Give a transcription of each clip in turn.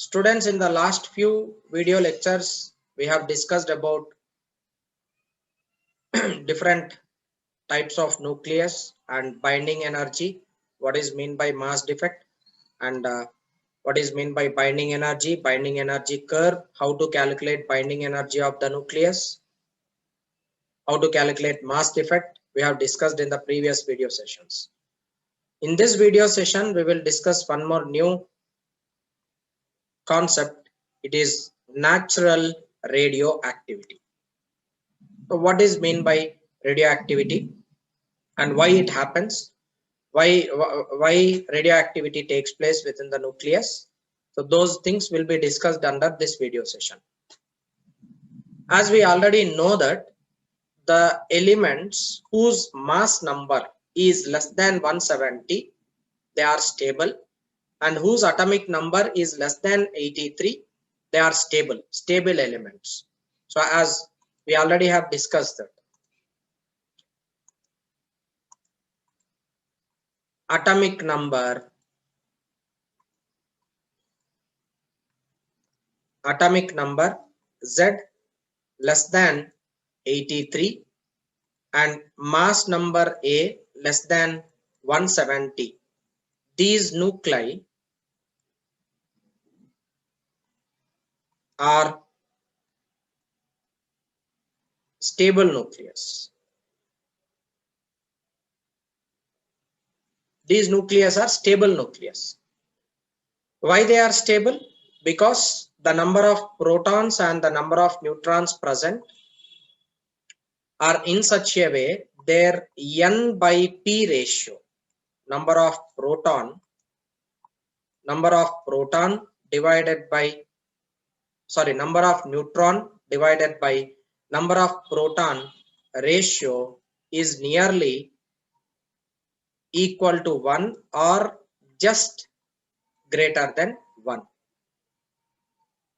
Students, in the last few video lectures, we have discussed about different types of nucleus and binding energy, what is meant by mass defect, and what is meant by binding energy curve, how to calculate binding energy of the nucleus, how to calculate mass defect. We have discussed in the previous video sessions. In this video session, we will discuss one more new concept. It is natural radioactivity. So what is meant by radioactivity and why it happens? Why radioactivity takes place within the nucleus? So those things will be discussed under this video session. As we already know that the elements whose mass number is less than 170, they are stable, and whose atomic number is less than 83, they are stable elements. So as we already have discussed that atomic number Z less than 83 and mass number A less than 170, these nuclei are stable nucleus. These nucleus are stable nucleus. Why they are stable? Because the number of protons and the number of neutrons present are in such a way their N by P ratio, number of proton divided by number of neutron divided by number of proton ratio is nearly equal to 1 or just greater than 1.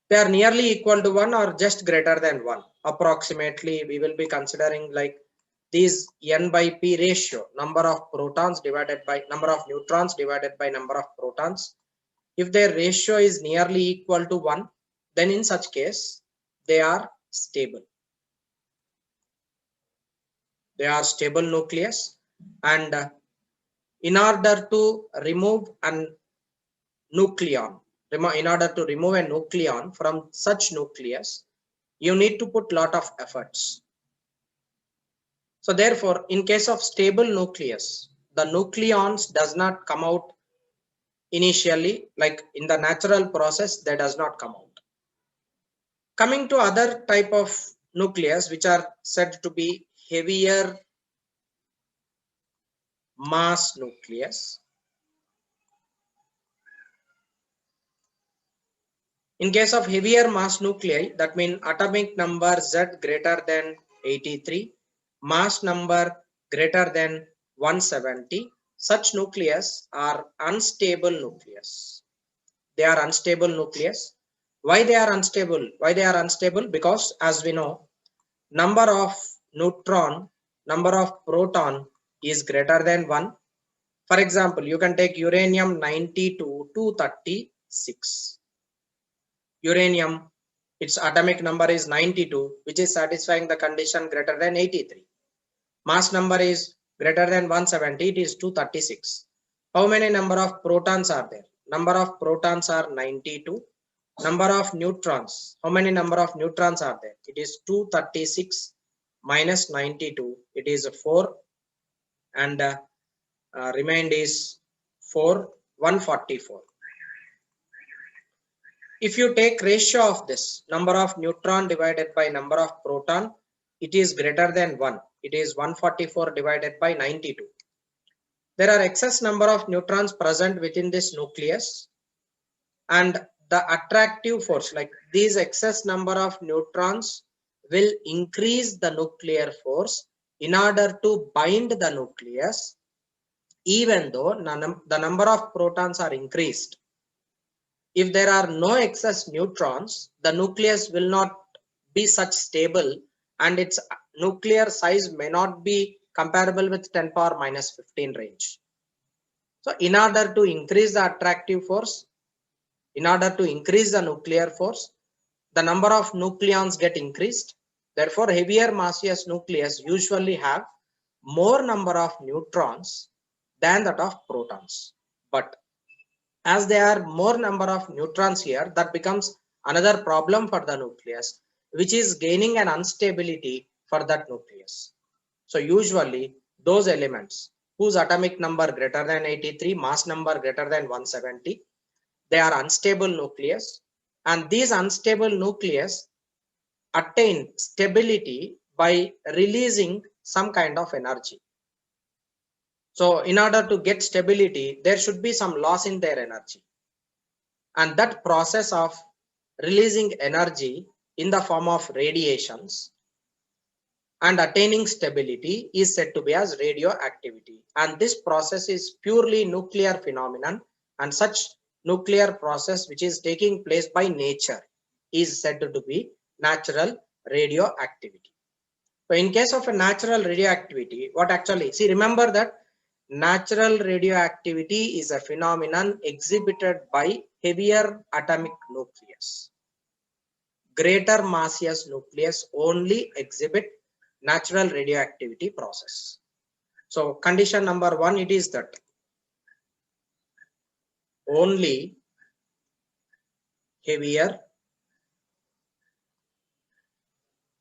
They are nearly equal to 1 or just greater than 1. Approximately we will be considering like these N by P ratio, number of protons divided by number of neutrons divided by number of protons. If their ratio is nearly equal to 1, then in such case they are stable. They are stable nucleus, and in order to remove a nucleon from such nucleus, you need to put lot of efforts. So therefore, in case of stable nucleus, the nucleons does not come out initially, like in the natural process, they does not come out. Coming to other type of nucleus which are said to be heavier mass nucleus. In case of heavier mass nuclei, that means atomic number Z greater than 83, mass number greater than 170, such nucleus are unstable nucleus. They are unstable nucleus. Why they are unstable? Because as we know, number of neutron, number of proton is greater than 1. For example, you can take uranium 90 to 236. Uranium, its atomic number is 92, which is satisfying the condition greater than 83. Mass number is greater than 170, it is 236. How many number of protons are there? Number of protons are 92. Number of neutrons, how many number of neutrons are there? It is 236 minus 92, it is 4, and remained is 144. If you take ratio of this number of neutron divided by number of proton, it is greater than 1. It is 144 divided by 92. There are excess number of neutrons present within this nucleus, and the attractive force, like these excess number of neutrons will increase the nuclear force in order to bind the nucleus, even though the number of protons are increased. If there are no excess neutrons, the nucleus will not be such stable, and its nuclear size may not be comparable with 10 power minus 15 range. So in order to increase the attractive force, In order to increase the nuclear force, the number of nucleons get increased. Therefore, heavier massless nucleus usually have more number of neutrons than that of protons. But as there are more number of neutrons here, that becomes another problem for the nucleus, which is gaining an instability for that nucleus. So usually those elements whose atomic number greater than 83, mass number greater than 170, they are unstable nucleus, and these unstable nucleus attain stability by releasing some kind of energy. So in order to get stability, there should be some loss in their energy. And that process of releasing energy in the form of radiations and attaining stability is said to be as radioactivity. And this process is purely nuclear phenomenon, and such nuclear process which is taking place by nature is said to be natural radioactivity. So in case of a natural radioactivity, what actually, see, remember that natural radioactivity is a phenomenon exhibited by heavier atomic nucleus. Greater massless nucleus only exhibit natural radioactivity process. So condition number one, it is that only heavier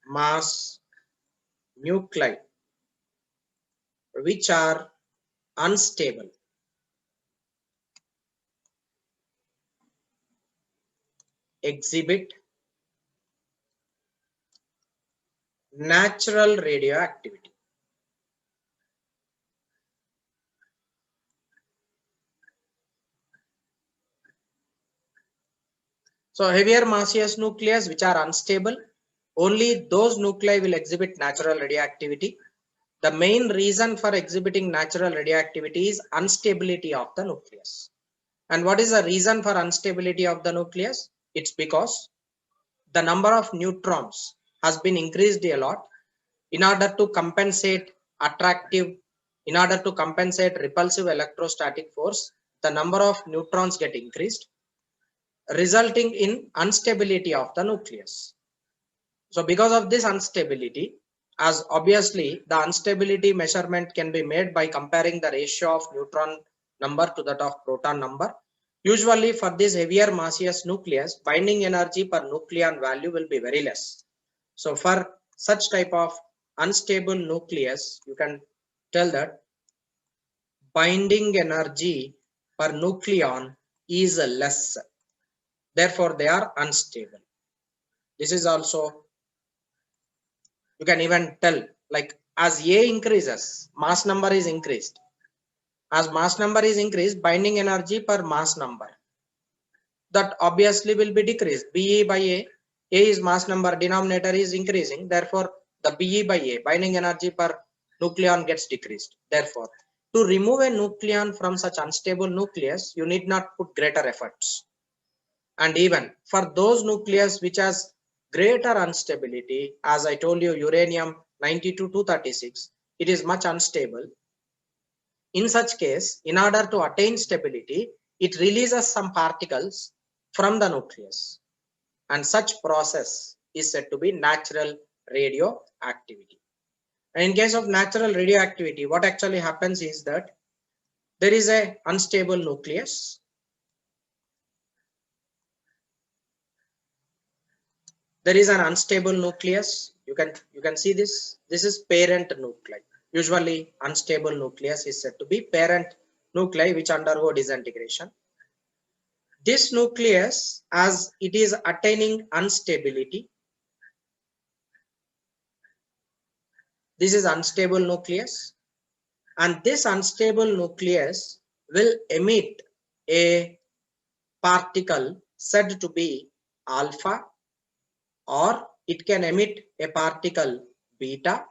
mass nuclei which are unstable exhibit natural radioactivity. So heavier massless nucleus which are unstable, only those nuclei will exhibit natural radioactivity. The main reason for exhibiting natural radioactivity is instability of the nucleus. And what is the reason for instability of the nucleus? It's because the number of neutrons has been increased a lot in order to compensate repulsive electrostatic force. The number of neutrons get increased, resulting in instability of the nucleus. So because of this instability, as obviously the instability measurement can be made by comparing the ratio of neutron number to that of proton number. Usually for this heavier massless nucleus, binding energy per nucleon value will be very less. So for such type of unstable nucleus, you can tell that binding energy per nucleon is less. Therefore, they are unstable. This is also, you can even tell, like as A increases, mass number is increased. As mass number is increased, binding energy per mass number, that obviously will be decreased. Be by A is mass number, denominator is increasing. Therefore, the Be by A, binding energy per nucleon, gets decreased. Therefore, to remove a nucleon from such unstable nucleus, you need not put greater efforts. And even for those nucleus which has greater instability, as I told you, uranium 92-236, it is much unstable. In such case, in order to attain stability, it releases some particles from the nucleus, and such process is said to be natural radioactivity. And in case of natural radioactivity, what actually happens is that there is a unstable nucleus. There is an unstable nucleus. You can see this. This is parent nuclei. Usually unstable nucleus is said to be parent nuclei which undergo disintegration. This nucleus, as it is attaining instability, this is unstable nucleus, and this unstable nucleus will emit a particle said to be alpha, or it can emit a particle beta,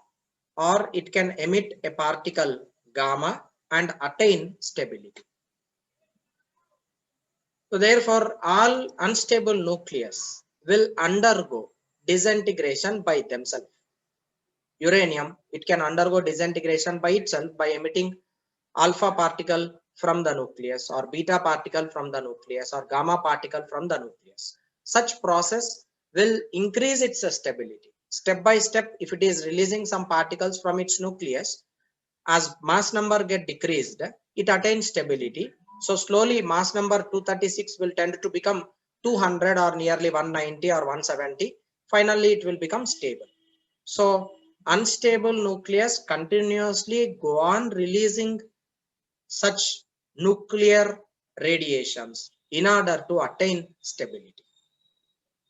or it can emit a particle gamma and attain stability. So therefore, all unstable nucleus will undergo disintegration by themselves. Uranium, it can undergo disintegration by itself by emitting alpha particle from the nucleus, or beta particle from the nucleus, or gamma particle from the nucleus. Such process will increase its stability. Step by step, if it is releasing some particles from its nucleus, as mass number get decreased, it attains stability. So slowly mass number 236 will tend to become 200 or nearly 190 or 170. Finally, it will become stable. So unstable nucleus continuously go on releasing such nuclear radiations in order to attain stability.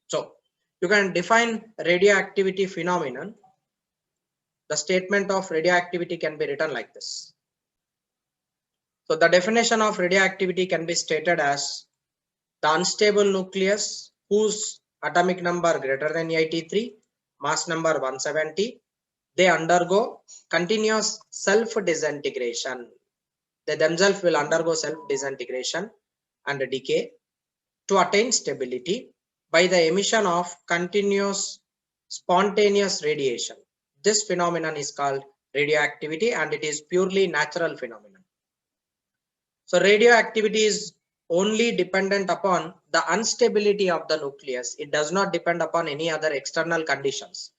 So you can define radioactivity phenomenon. The statement of radioactivity can be written like this. So the definition of radioactivity can be stated as the unstable nucleus whose atomic number greater than 83, mass number 170, they undergo continuous self-disintegration. They themselves will undergo self-disintegration and decay to attain stability by the emission of continuous spontaneous radiation. This phenomenon is called radioactivity, and it is purely natural phenomenon. So radioactivity is only dependent upon the instability of the nucleus. It does not depend upon any other external conditions.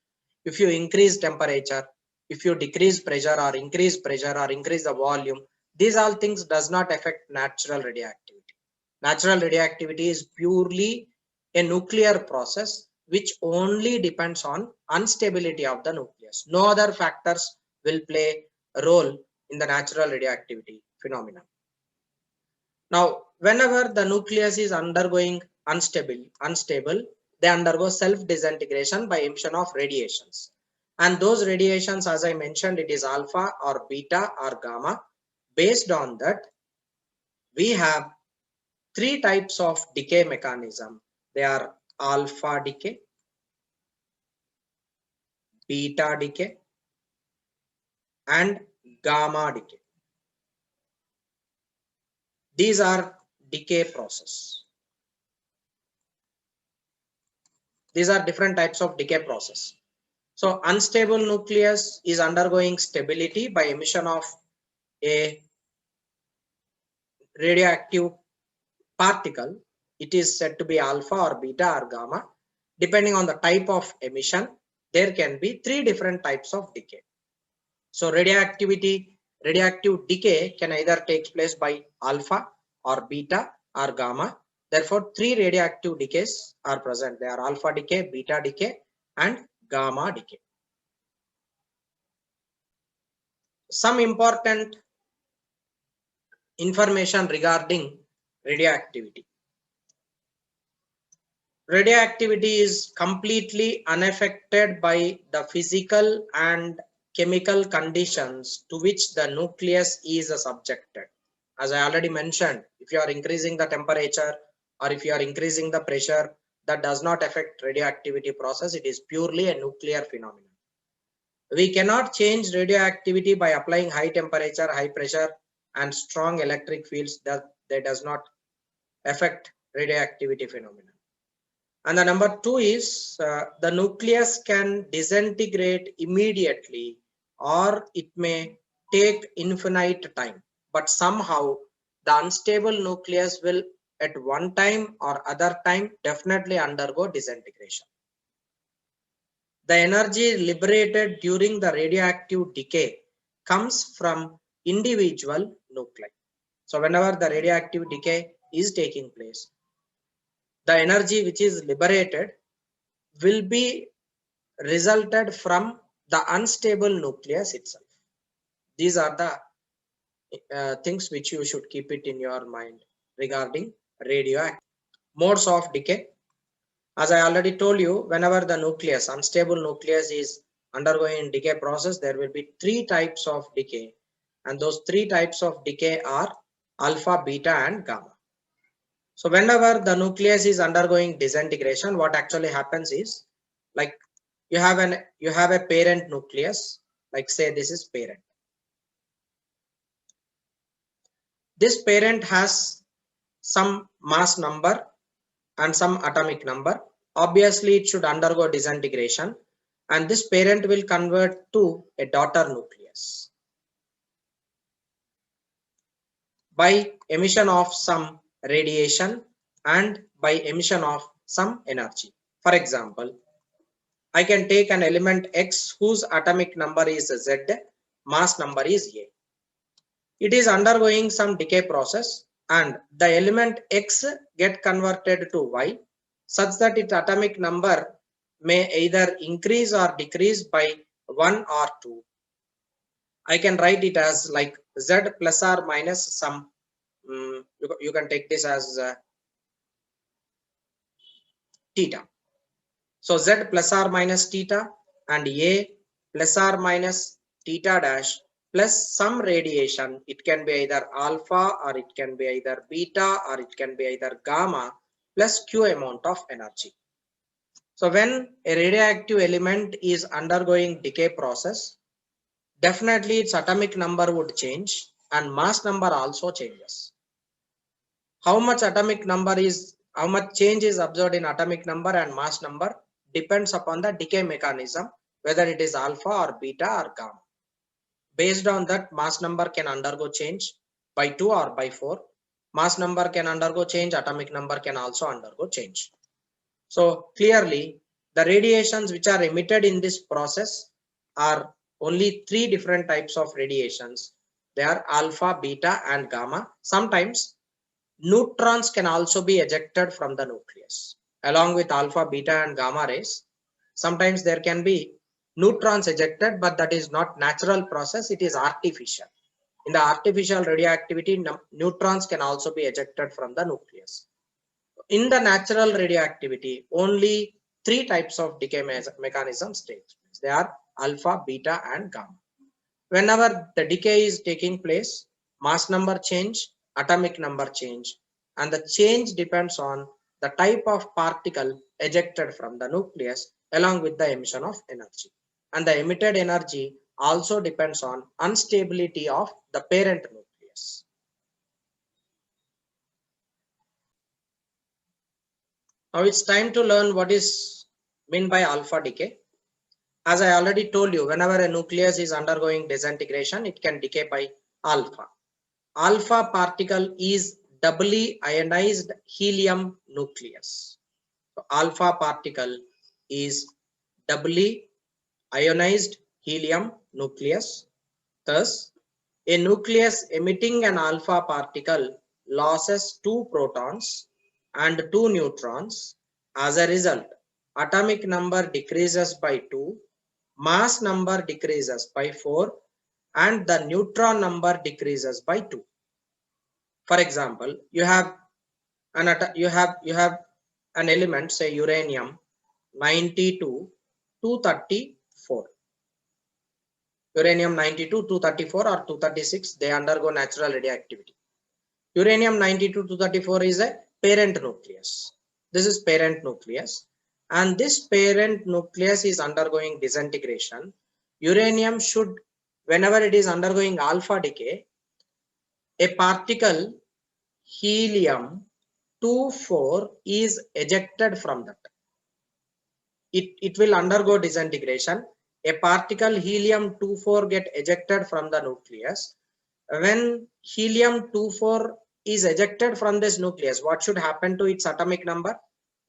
If you increase temperature, if you decrease pressure or increase the volume, these all things does not affect natural radioactivity. Natural radioactivity is purely a nuclear process which only depends on instability of the nucleus. No other factors will play a role in the natural radioactivity phenomenon. Now, whenever the nucleus is undergoing unstable, they undergo self-disintegration by emission of radiations. And those radiations, as I mentioned, it is alpha or beta or gamma. Based on that, we have three types of decay mechanism. They are alpha decay, beta decay, and gamma decay. These are decay process. These are different types of decay process. So unstable nucleus is undergoing stability by emission of a radioactive particle. It is said to be alpha or beta or gamma. Depending on the type of emission, there can be three different types of decay. So radioactive decay can either take place by alpha or beta or gamma. Therefore, three radioactive decays are present. They are alpha decay, beta decay, and gamma decay. Some important information regarding radioactivity. Radioactivity is completely unaffected by the physical and chemical conditions to which the nucleus is subjected. As I already mentioned, if you are increasing the temperature or if you are increasing the pressure, that does not affect radioactivity process. It is purely a nuclear phenomenon. We cannot change radioactivity by applying high temperature, high pressure, and strong electric fields. That does not affect radioactivity phenomenon. And the number two is the nucleus can disintegrate immediately, or it may take infinite time, but somehow the unstable nucleus will at one time or other time definitely undergo disintegration. The energy liberated during the radioactive decay comes from individual nuclei. So whenever the radioactive decay is taking place, the energy which is liberated will be resulted from the unstable nucleus itself. These are the things which you should keep it in your mind regarding radioactivity. Modes of decay. As I already told you, whenever the nucleus, unstable nucleus is undergoing decay process, there will be three types of decay. And those three types of decay are alpha, beta, and gamma. So whenever the nucleus is undergoing disintegration, what actually happens is, like you have a parent nucleus, like say this is parent. This parent has some mass number and some atomic number. Obviously, it should undergo disintegration, and this parent will convert to a daughter nucleus. by emission of some radiation and by emission of some energy. For example, I can take an element X whose atomic number is Z, mass number is A. It is undergoing some decay process and the element X get converted to Y such that its atomic number may either increase or decrease by 1 or 2. I can write it as like Z plus or minus some, you can take this as theta. So Z plus or minus theta and A plus or minus theta dash plus some radiation. It can be either alpha or it can be either beta or it can be either gamma plus Q amount of energy. So when a radioactive element is undergoing decay process, definitely its atomic number would change and mass number also changes. How much change is observed in atomic number and mass number depends upon the decay mechanism, whether it is alpha or beta or gamma. Based on that, mass number can undergo change by 2 or by 4. Mass number can undergo change, atomic number can also undergo change. So clearly, the radiations which are emitted in this process are only 3 different types of radiations. They are alpha, beta and gamma. Sometimes neutrons can also be ejected from the nucleus along with alpha, beta and gamma rays. Sometimes there can be neutrons ejected, but that is not natural process, it is artificial. In the artificial radioactivity, neutrons can also be ejected from the nucleus. In the natural radioactivity, only 3 types of decay mechanisms take place. They are alpha, beta and gamma. Whenever the decay is taking place, mass number change, atomic number change, and the change depends on the type of particle ejected from the nucleus along with the emission of energy. And the emitted energy also depends on instability of the parent nucleus. Now it's time to learn what is meant by alpha decay. As I already told you, whenever a nucleus is undergoing disintegration, it can decay by alpha. Alpha particle is doubly ionized helium nucleus. So alpha particle is doubly ionized helium nucleus. Thus, a nucleus emitting an alpha particle loses 2 protons and 2 neutrons. As a result, atomic number decreases by 2, mass number decreases by 4, and the neutron number decreases by 2. For example, you have an element, say uranium 92 234. Uranium 92 234 or 236, they undergo natural radioactivity. Uranium 92 234 is a parent nucleus. This is parent nucleus, and this parent nucleus is undergoing disintegration. Uranium should, whenever it is undergoing alpha decay, a particle helium 24 is ejected from that. It will undergo disintegration. A particle helium 24 get ejected from the nucleus. When helium 24 is ejected from this nucleus, what should happen to its atomic number?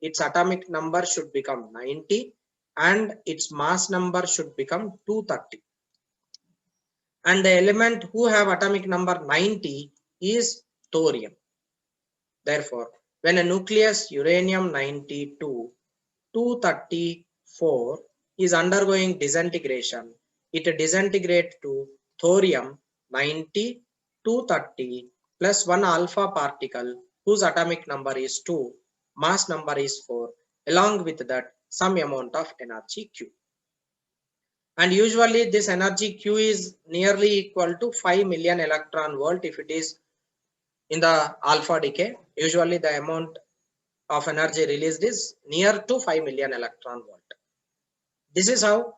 Its atomic number should become 90 and its mass number should become 230. And the element who have atomic number 90 is thorium. Therefore, when a nucleus uranium 92 234 is undergoing disintegration, it disintegrates to thorium 90 230 plus 1 alpha particle whose atomic number is 2, mass number is 4, along with that some amount of energy Q. And usually this energy Q is nearly equal to 5 million electron volt if it is in the alpha decay. Usually the amount of energy released is near to 5 million electron volt. This is how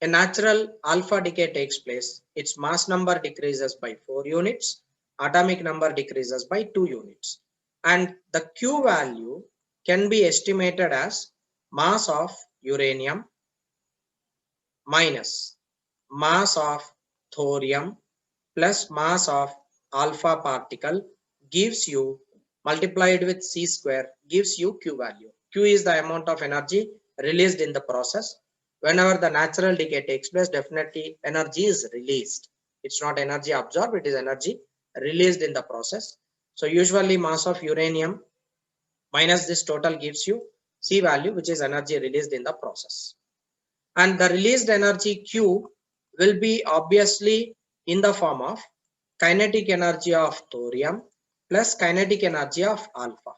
a natural alpha decay takes place. Its mass number decreases by 4 units, atomic number decreases by 2 units, and the Q value can be estimated as mass of uranium minus mass of thorium plus mass of alpha particle gives you, multiplied with c square, gives you Q value. Q is the amount of energy released in the process. Whenever the natural decay takes place, definitely energy is released. It's not energy absorbed, it is energy released in the process. So usually mass of uranium minus this total gives you C value, which is energy released in the process. And the released energy Q will be obviously in the form of kinetic energy of thorium plus kinetic energy of alpha.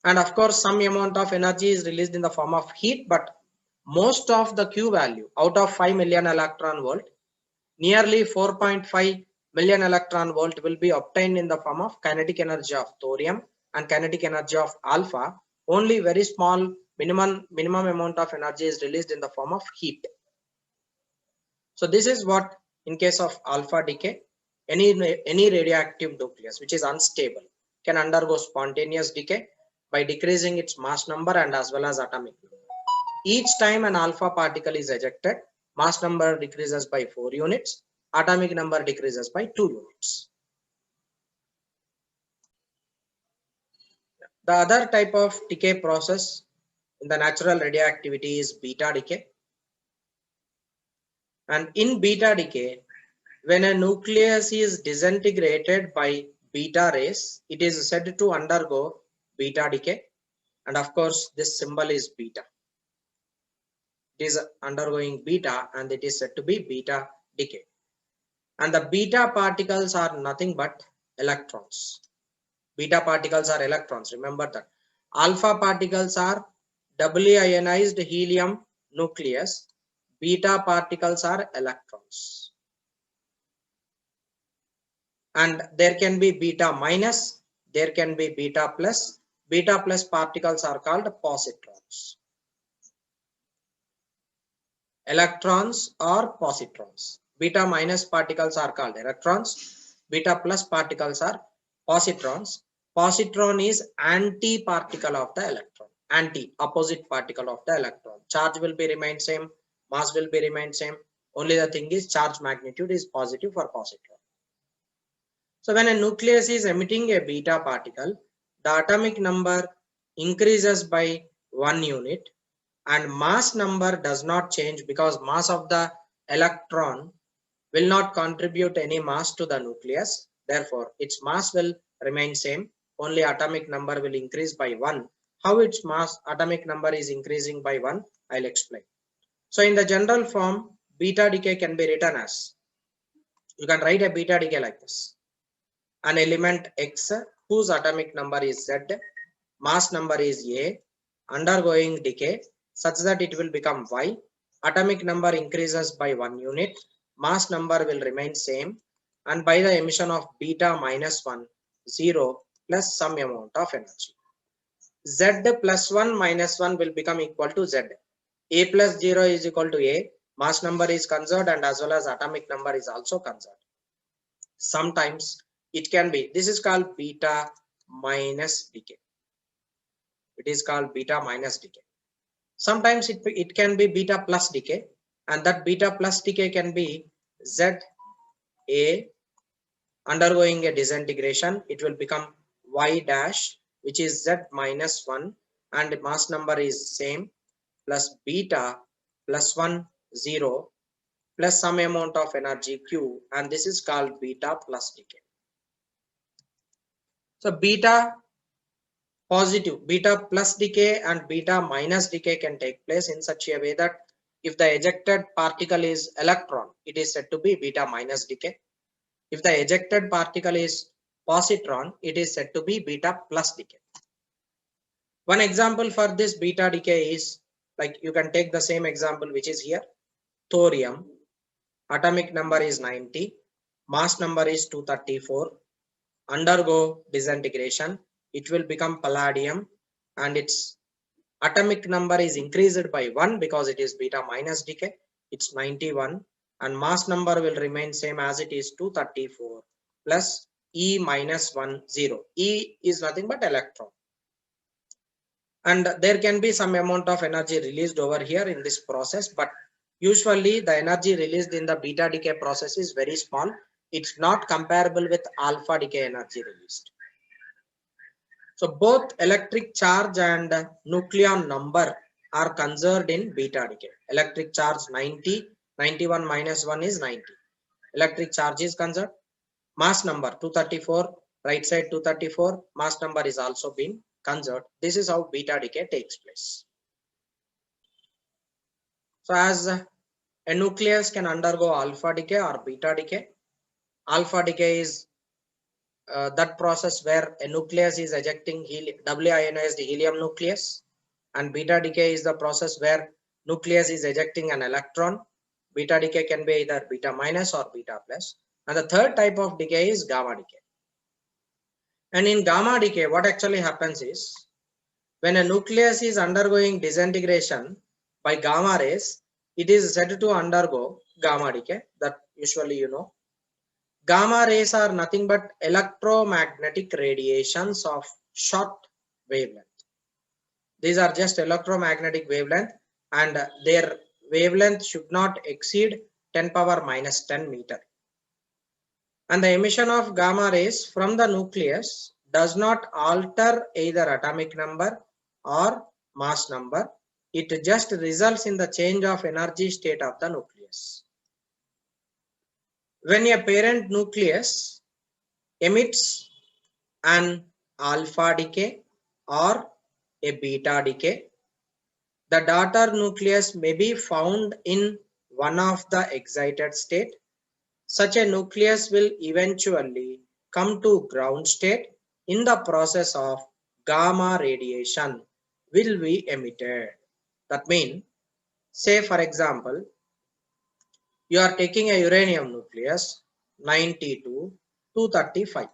And of course, some amount of energy is released in the form of heat, but most of the Q value out of 5 million electron volt, nearly 4.5 million electron volt will be obtained in the form of kinetic energy of thorium and kinetic energy of alpha. Only very small minimum amount of energy is released in the form of heat. So this is what in case of alpha decay, any radioactive nucleus which is unstable can undergo spontaneous decay by decreasing its mass number and as well as atomic number. Each time an alpha particle is ejected, mass number decreases by 4 units, atomic number decreases by 2 units. The other type of decay process in the natural radioactivity is beta decay. And in beta decay, when a nucleus is disintegrated by beta rays, it is said to undergo beta decay. And of course, this symbol is beta. It is undergoing beta and it is said to be beta decay. And the beta particles are nothing but electrons. Beta particles are electrons. Remember that. Alpha particles are doubly ionized helium nucleus. Beta particles are electrons. And there can be beta minus, there can be beta plus. Beta plus particles are called positrons. Electrons or positrons. Beta minus particles are called electrons. Beta plus particles are positrons. Positron is anti-particle of the electron. Opposite particle of the electron. Charge will be remain same. Mass will be remain same. Only the thing is charge magnitude is positive for positron. So when a nucleus is emitting a beta particle, the atomic number increases by 1 unit and mass number does not change because mass of the electron will not contribute any mass to the nucleus. Therefore, its mass will remain same. Only atomic number will increase by 1. How its mass atomic number is increasing by 1, I'll explain. So in the general form, beta decay can be written as, you can write a beta decay like this. An element X whose atomic number is Z, mass number is A, undergoing decay such that it will become Y. Atomic number increases by 1 unit, mass number will remain same, and by the emission of beta minus 1, 0 plus some amount of energy. Z plus 1 minus 1 will become equal to Z. A plus 0 is equal to A, mass number is conserved and as well as atomic number is also conserved. Sometimes it can be, this is called beta minus decay. It is called beta minus decay. Sometimes it can be beta plus decay, and that beta plus decay can be ZA undergoing a disintegration. It will become Y dash, which is Z minus 1, and mass number is same, plus beta plus 1, 0, plus some amount of energy Q, and this is called beta plus decay. So beta positive, beta plus decay and beta minus decay can take place in such a way that if the ejected particle is electron, it is said to be beta minus decay. If the ejected particle is positron, it is said to be beta plus decay. One example for this beta decay is, like you can take the same example which is here, thorium, atomic number is 90, mass number is 234, undergo disintegration, it will become palladium and its atomic number is increased by 1 because it is beta minus decay, it's 91, and mass number will remain same as it is 234 plus E minus 1, 0. E is nothing but electron. And there can be some amount of energy released over here in this process, but usually the energy released in the beta decay process is very small. it's not comparable with alpha decay energy released. So both electric charge and nucleon number are conserved in beta decay. Electric charge 90, 91 minus 1 is 90. Electric charge is conserved. Mass number 234, right side 234, mass number is also being conserved. This is how beta decay takes place. So as a nucleus can undergo alpha decay or beta decay. Alpha decay is that process where a nucleus is ejecting doubly ionized helium nucleus, and beta decay is the process where nucleus is ejecting an electron. Beta decay can be either beta minus or beta plus. And the third type of decay is gamma decay. And in gamma decay, what actually happens is when a nucleus is undergoing disintegration by gamma rays, it is said to undergo gamma decay. That usually you know. Gamma rays are nothing but electromagnetic radiations of short wavelength. These are just electromagnetic wavelength, and their wavelength should not exceed 10 power minus 10 meter. And the emission of gamma rays from the nucleus does not alter either atomic number or mass number. It just results in the change of energy state of the nucleus. When a parent nucleus emits an alpha decay or a beta decay, the daughter nucleus may be found in one of the excited state. Such a nucleus will eventually come to ground state in the process of gamma radiation will be emitted. That means, say for example, you are taking a uranium nucleus 92 235.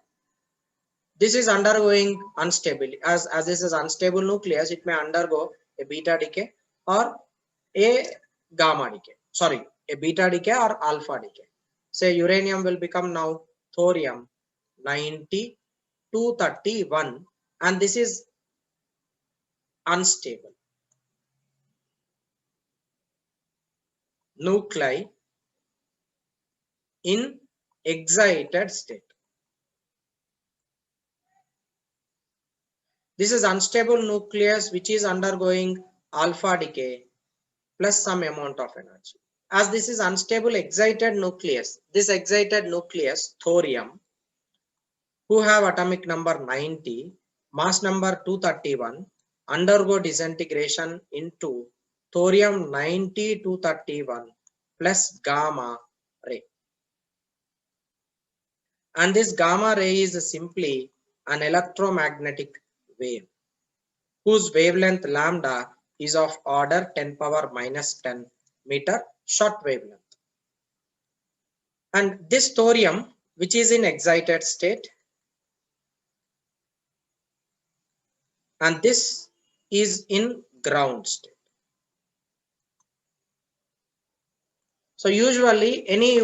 This is undergoing unstable. As this is unstable nucleus, it may undergo a beta decay or a gamma decay. Sorry, a beta decay or alpha decay. Say uranium will become now thorium 90 231, and this is unstable. Nuclei in excited state. This is unstable nucleus which is undergoing alpha decay plus some amount of energy. As this is unstable excited nucleus, this excited nucleus thorium, who have atomic number 90, mass number 231, undergo disintegration into thorium 90 231 plus gamma ray. And this gamma ray is simply an electromagnetic wave whose wavelength lambda is of order 10 power minus 10 meter short wavelength. And this thorium, which is in excited state, and this is in ground state. So usually any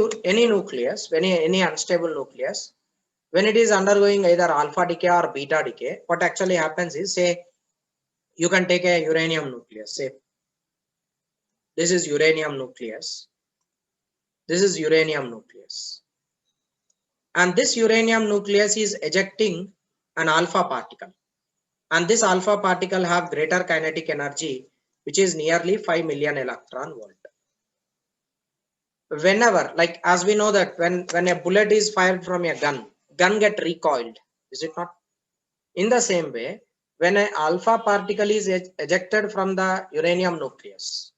nucleus, any unstable nucleus, when it is undergoing either alpha decay or beta decay, what actually happens is, say you can take a uranium nucleus, say this is uranium nucleus, this is uranium nucleus, and this uranium nucleus is ejecting an alpha particle, and this alpha particle have greater kinetic energy, which is nearly 5 million electron volt. Whenever, like as we know that when a bullet is fired from a gun get recoiled, is it not? In the same way, when an alpha particle is ejected from the uranium nucleus,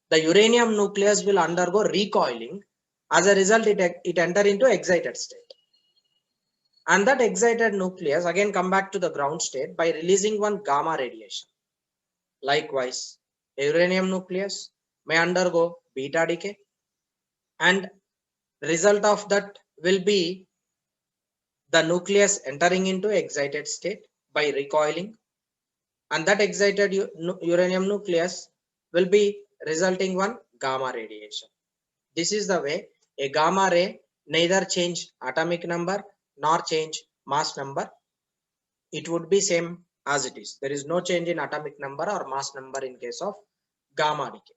the uranium nucleus will undergo recoiling. As a result, it enter into excited state, and that excited nucleus again come back to the ground state by releasing one gamma radiation. Likewise, a uranium nucleus may undergo beta decay, and result of that will be the nucleus entering into excited state by recoiling, and that excited uranium nucleus will be resulting one gamma radiation. This is the way a gamma ray neither change atomic number nor change mass number. It would be same as it is. There is no change in atomic number or mass number in case of gamma decay.